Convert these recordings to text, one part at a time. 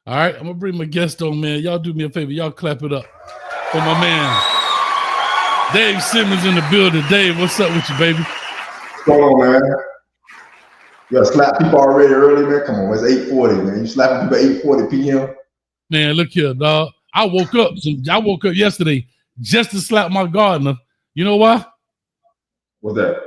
All right, I'm gonna bring my guest on, man. Y'all do me a favor. Y'all clap it up for my man, Dave Simmons in the building. Dave, what's up with you, baby? What's going on, man? You gotta slap people already early, man. Come on, it's 8:40, man. You slapping people at 8:40 p.m. Man, look here, dog. I woke up yesterday just to slap my gardener. You know why? What's that?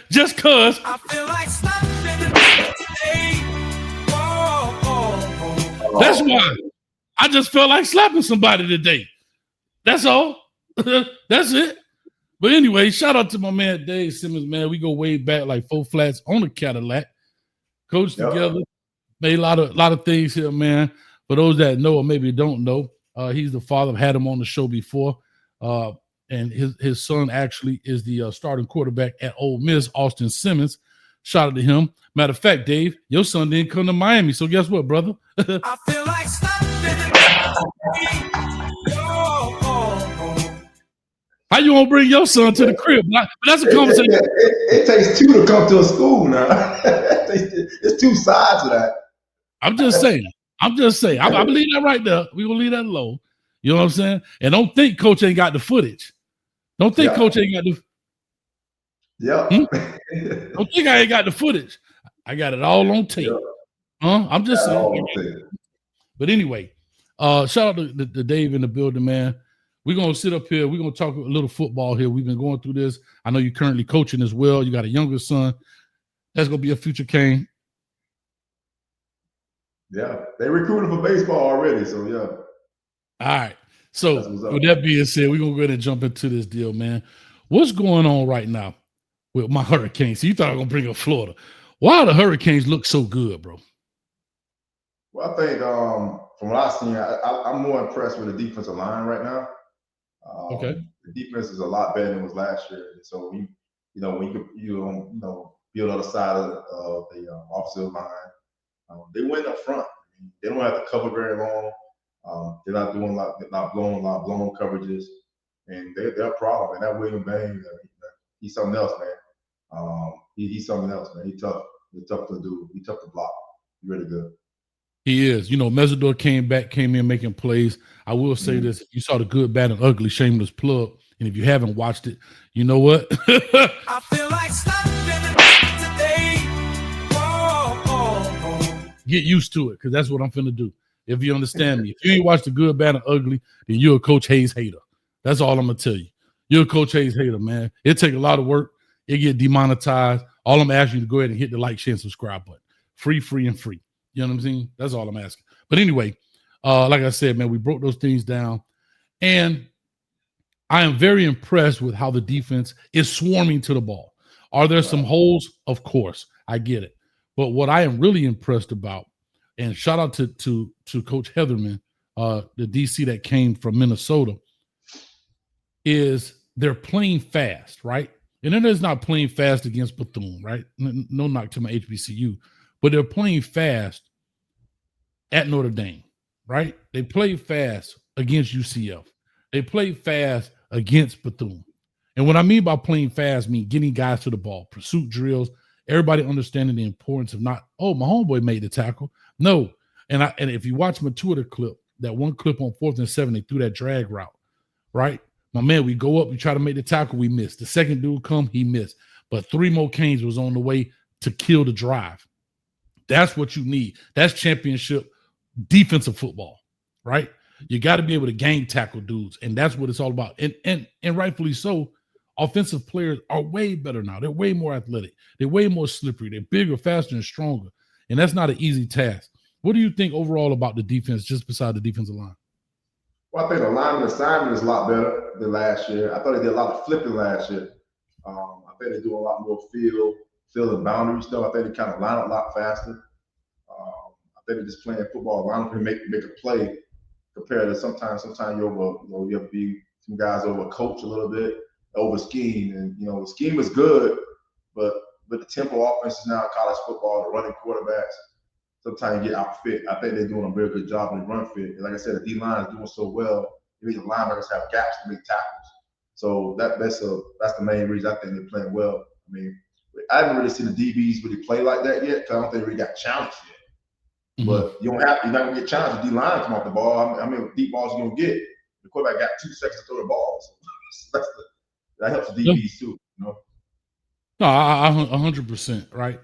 Just cause. I feel like slapping today. That's why. I just felt like slapping somebody today. That's all. That's it. But anyway, shout out to my man Dave Simmons, man. We go way back like 4 flats on a Cadillac. Coached together. Made a lot of things here, man. For those that know or maybe don't know, he's the father. I've had him on the show before. And his son actually is the starting quarterback at Ole Miss, Austin Simmons. Shout out to him. Matter of fact, Dave, your son didn't come to Miami. So guess what, brother? I feel like slapping. How you gonna bring your son to the crib? But that's a conversation. It takes two to come to a school now. It's two sides of that. I'm just saying. I believe that right there. We're gonna leave that alone. You know what I'm saying? And don't think Coach ain't got the footage. Don't think Coach ain't got the. Don't think I ain't got the footage. I got it all on tape. I'm just saying. But anyway, shout out to Dave in the building, man. We're gonna sit up here. We're gonna talk a little football here. We've been going through this. I know you're currently coaching as well. You got a younger son. That's gonna be a future Kane. Yeah, they recruited for baseball already. So yeah. All right. So with that being said, we're gonna go ahead and jump into this deal, man. What's going on right now with my Hurricanes? So you thought I was gonna bring up Florida. Why do the Hurricanes look so good, bro? Well, I think from what I've seen, I'm more impressed with the defensive line right now. Okay. The defense is a lot better than it was last year. And so when you build on the side of the offensive line, they win up front. They don't have to cover very long. They're not blowing a lot of blown coverages, and they're a problem. And that William Bain, he's something else, man. He's something else, man. He's tough. He's tough to do. He's tough to block. He's really good. He is. You know, Mesidor came in making plays. I will say this. You saw the good, bad, and ugly, shameless plug. And if you haven't watched it, you know what? I feel like today. Get used to it, because that's what I'm finna do. If you understand me. If you ain't watched the good, bad, and ugly, then you're a Coach Hayes hater. That's all I'm gonna tell you. You're a Coach Hayes hater, man. It take a lot of work. It get demonetized. All I'm asking you to go ahead and hit the like, share, and subscribe button. Free, and free. You know what I'm saying? That's all I'm asking. But anyway, like I said, man, we broke those things down. And I am very impressed with how the defense is swarming to the ball. Are there some holes? Of course. I get it. But what I am really impressed about, and shout out to Coach Heatherman, the DC that came from Minnesota, is they're playing fast, right? And then there's not playing fast against Bethune, right? No knock to my HBCU. But they're playing fast at Notre Dame, right? They play fast against UCF. They play fast against Bethune. And what I mean by playing fast, I mean getting guys to the ball, pursuit drills, everybody understanding the importance of not, oh, my homeboy made the tackle. No. And if you watch my Twitter clip, that one clip on 4th and 7, they threw that drag route, right? My man, we go up, we try to make the tackle, we miss. The second dude come, he missed. But 3 more Canes was on the way to kill the drive. That's what you need. That's championship defensive football, right? You got to be able to gang tackle dudes, and that's what it's all about. And rightfully so, offensive players are way better now. They're way more athletic. They're way more slippery. They're bigger, faster, and stronger. And that's not an easy task. What do you think overall about the defense, just beside the defensive line? Well, I think the lineman assignment is a lot better than last year. I thought they did a lot of flipping last year. I think they do a lot more field and boundary stuff. I think they kind of line up a lot faster. I think they're just playing football, line up and make a play compared to sometimes you have to be some guys over coach a little bit, over scheme. And, the scheme is good, but with the tempo offenses now in college football, the running quarterbacks, sometimes you get outfit. I think they're doing a very good job in the run fit. And like I said, the D-line is doing so well, it means the linebackers have gaps to make tackles. So that's the main reason I think they're playing well. I mean, I haven't really seen the DBs really play like that yet because I don't think they really got challenged yet. But you're not gonna get challenged with D line come off the ball. I mean, deep balls you're gonna get. The quarterback got 2 seconds to throw the ball. So that helps the DBs too. You know? No, I 100%, right?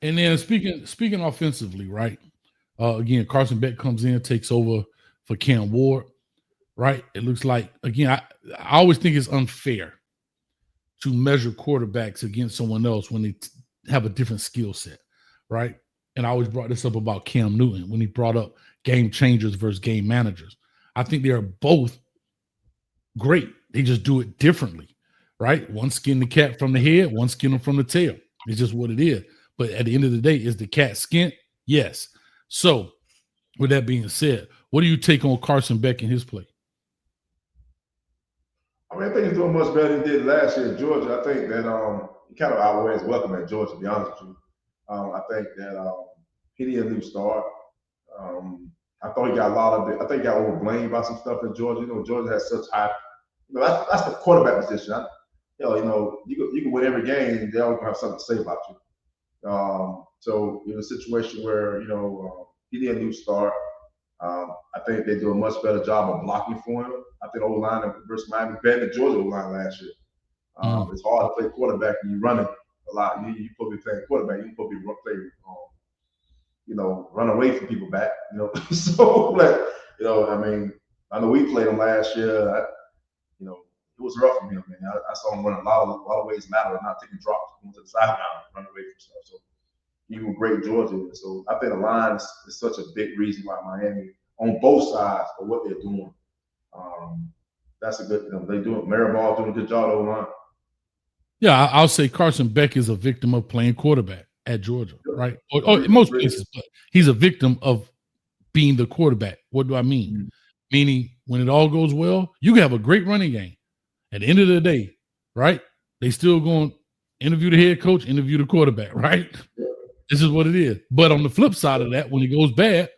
And then speaking offensively, right? Again, Carson Beck comes in, takes over for Cam Ward, right? It looks like, again, I always think it's unfair to measure quarterbacks against someone else when they have a different skill set, right? And I always brought this up about Cam Newton when he brought up game changers versus game managers. I think they are both great. They just do it differently, right? One skin the cat from the head, one skin them from the tail. It's just what it is. But at the end of the day, is the cat skint? Yes. So with that being said, what do you take on Carson Beck and his play? I mean, I think he's doing much better than he did last year at Georgia. I think that he kind of outweighs welcome at Georgia, to be honest with you. I think that he needed a new start. I thought he got a lot of it. I think he got overblamed by some stuff in Georgia. You know, Georgia has such high. You know, that's the quarterback position. You can win every game. They always have something to say about you. So in a situation where he needed a new start. I think they do a much better job of blocking for him. I think O-line versus Miami better than Georgia O-line last year. It's hard to play quarterback and you're running a lot. You probably playing quarterback. You probably play, run away from people back. So I mean, I know we played him last year. It was rough for him, man. I saw him run a lot of ways lateral, not taking drops, going to the sideline, run away from stuff. So he was great in Georgia. So I think the line is such a big reason why Miami, on both sides of what they're doing. That's a good thing. They doing Mariball doing a good job over line. Yeah, I'll say Carson Beck is a victim of playing quarterback at Georgia, right? Or in most places, but he's a victim of being the quarterback. What do I mean? Mm-hmm. Meaning, when it all goes well, you can have a great running game. At the end of the day, right? They still going to interview the head coach, interview the quarterback, right? Yeah. This is what it is. But on the flip side of that, when it goes bad,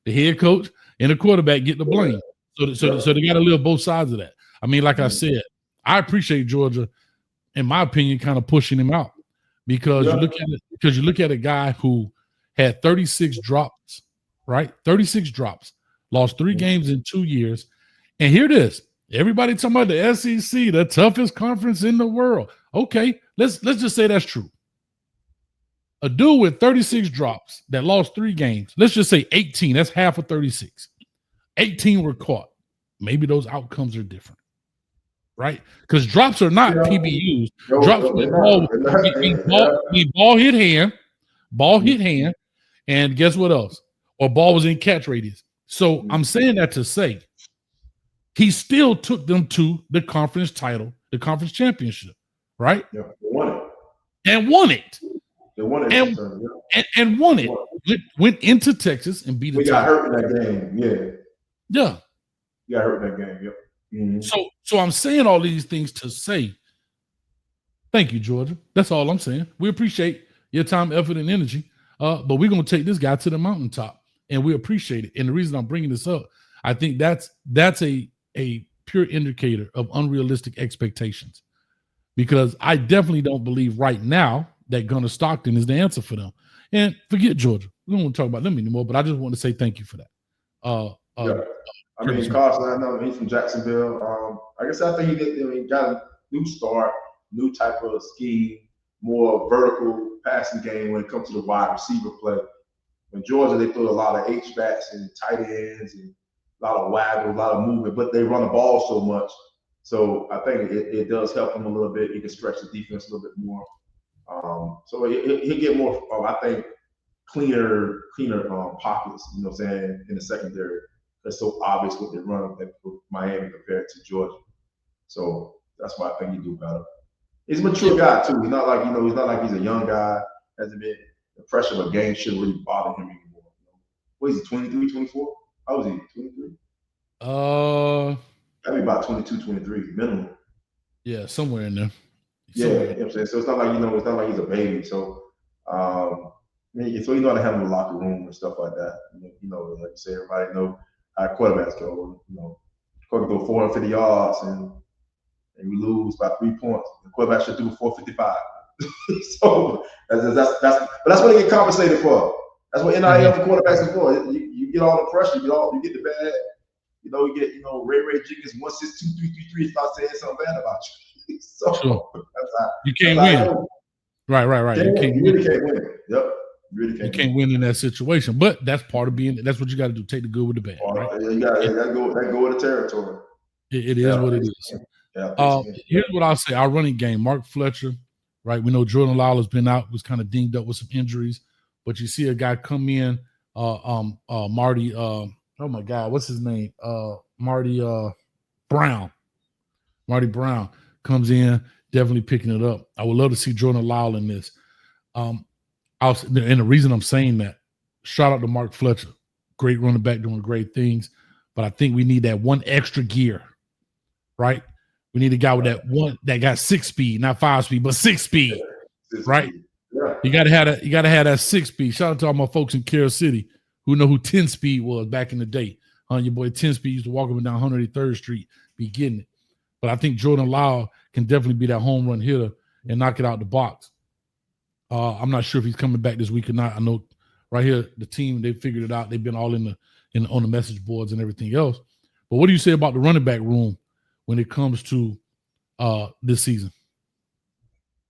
the head coach and the quarterback get the blame. So they got to live both sides of that. I mean, like I said, I appreciate Georgia, in my opinion, kind of pushing him out because you look at a guy who had 36 drops, right? 36 drops, lost 3 games in 2 years, and here it is. Everybody talking about the SEC, the toughest conference in the world. Okay, let's just say that's true. A dude with 36 drops that lost 3 games, let's just say 18, that's half of 36. 18 were caught. Maybe those outcomes are different, right? Because drops are not PBUs. Drops mean ball hit hand, and guess what else? Or ball was in catch radius. So I'm saying that to say he still took them to the conference title, the conference championship, right? Yeah, they won it. And won it. They won it. And won it. Went into Texas and beat it. We got hurt in that game, yeah. Yeah. You got hurt in that game, yep. Mm-hmm. So I'm saying all these things to say, thank you, Georgia. That's all I'm saying. We appreciate your time, effort, and energy. But we're going to take this guy to the mountaintop, and we appreciate it. And the reason I'm bringing this up, I think that's a pure indicator of unrealistic expectations, because I definitely don't believe right now that Gunnar Stockton is the answer for them. And forget Georgia. We don't want to talk about them anymore, but I just want to say thank you for that. I mean, Carson, I know he's from Jacksonville. I guess I think he got a new start, new type of scheme, more vertical passing game when it comes to the wide receiver play. In Georgia, they throw a lot of H-backs and tight ends and a lot of waggle, a lot of movement, but they run the ball so much. So I think it does help him a little bit. He can stretch the defense a little bit more. So he'll get more, I think, cleaner pockets, you know what I'm saying, in the secondary. It's so obvious what they run with Miami compared to Georgia. So that's why I think he do better. He's a mature guy too. He's not like he's a young guy. Hasn't been the pressure of a game shouldn't really bother him anymore. What is he, 23, 24? How old is he? 23? That'd be about 22, 23 minimum. Yeah, somewhere in there. You know what I'm saying? So it's not like it's not like he's a baby. So so you know how to handle the locker room and stuff like that. Like you say, everybody know how quarterbacks go. Quarterback go 450 yards and we lose by 3 points. The quarterback should do 455. So that's what they get compensated for. That's what NIL for quarterbacks is for. You get all the pressure, you get the bad. You get Ray Jenkins 162-333 start saying something bad about you. So Sure. that's You can't win. Right. you really can't win. Yep. You really You can't win in that situation, but that's part of being. That's what you got to do. Take the good with the bad. Right? That go with the territory. It is what it is. Here's what I'll say: our running game, Mark Fletcher, right? We know Jordan Lawler's been out, was kind of dinged up with some injuries, but you see a guy come in, Marty. Oh my God, what's his name? Marty Brown. Marty Brown comes in, definitely picking it up. I would love to see Jordan Lawler in this. And the reason I'm saying that, shout out to Mark Fletcher, great running back doing great things, but I think we need that one extra gear, right? We need a guy with that got 6 speed, not 5 speed, but 6 speed, right? Yeah. You gotta have that 6 speed. Shout out to all my folks in Carroll City who know who 10 speed was back in the day. Your boy 10 speed used to walk up and down 183rd Street, be getting it. But I think Jordan Lawler can definitely be that home run hitter and knock it out the box. I'm not sure if he's coming back this week or not. I know right here the team, they figured it out. They've been all on the message boards and everything else. But what do you say about the running back room when it comes to this season?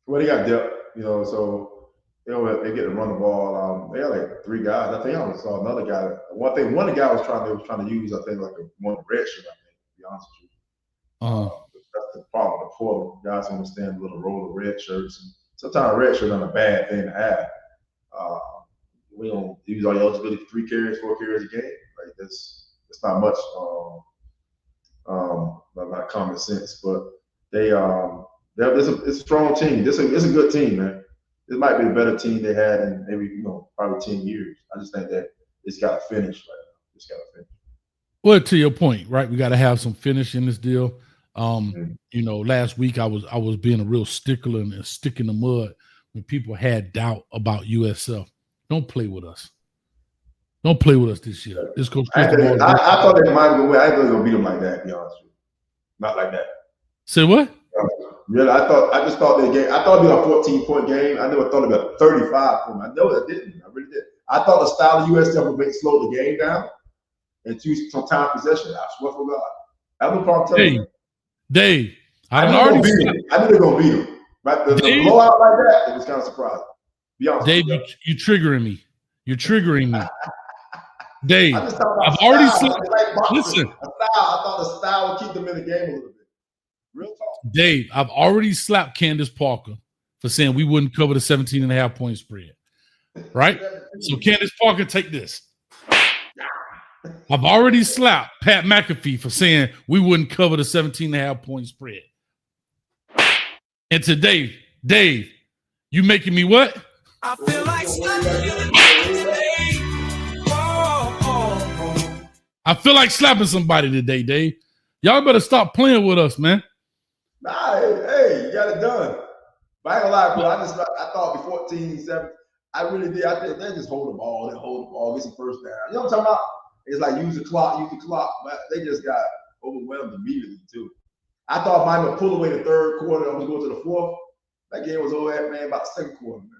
Well, they got depth, so they get to run the ball. They got like 3 guys. I think I saw another guy. One of the guys was trying to use, I think, like one red shirt, I think, to be honest with you. That's the problem. The portal guys understand a little roll of red shirts. And sometimes red shirt not a bad thing to have. We don't use our eligibility for 3 carries, 4 carries a game. Like it's not much. Not common sense, but it's a strong team. It's a good team, man. This might be the better team they had in maybe probably 10 years. I just think that it's got to finish right now. It's got to finish. Well, to your point, right? We got to have some finish in this deal. Last week I was being a real stickler and a stick in the mud when people had doubt about USF. Don't play with us. Don't play with us this year. This goes straight to ball. I thought they might go away. I thought they were gonna beat them like that, to be honest with you. Not like that. Say what? Really, I just thought that game. I thought it'd be a 14-point game. I never thought it'd be a 35-point. I know that didn't. I really did. I thought the style of USF would slow the game down and choose some time possession. I swear for God. I have no problem telling you. Dave, I knew they're gonna beat them. But the blowout like that, it was kind of surprising. Be honest. Dave, you're triggering me. You're triggering me. Dave, I've already said. Listen, I thought the style would keep them in the game a little bit. Real talk. Dave, I've already slapped Candace Parker for saying we wouldn't cover the 17.5-point spread. Right? So Candace Parker, take this. I've already slapped Pat McAfee for saying we wouldn't cover the 17.5-point spread. And today, Dave, you making me what? I feel like slapping I feel like slapping somebody today, Dave. Y'all better stop playing with us, man. Nah, hey, you got it done. But I ain't gonna lie, bro. I thought before 14-7, I really did. I think they just hold the ball, get some first down. You know what I'm talking about? It's like use the clock. But they just got overwhelmed immediately, too. I thought Miami would pull away the third quarter. I was going to the fourth. That game was over at, man, about the second quarter, man.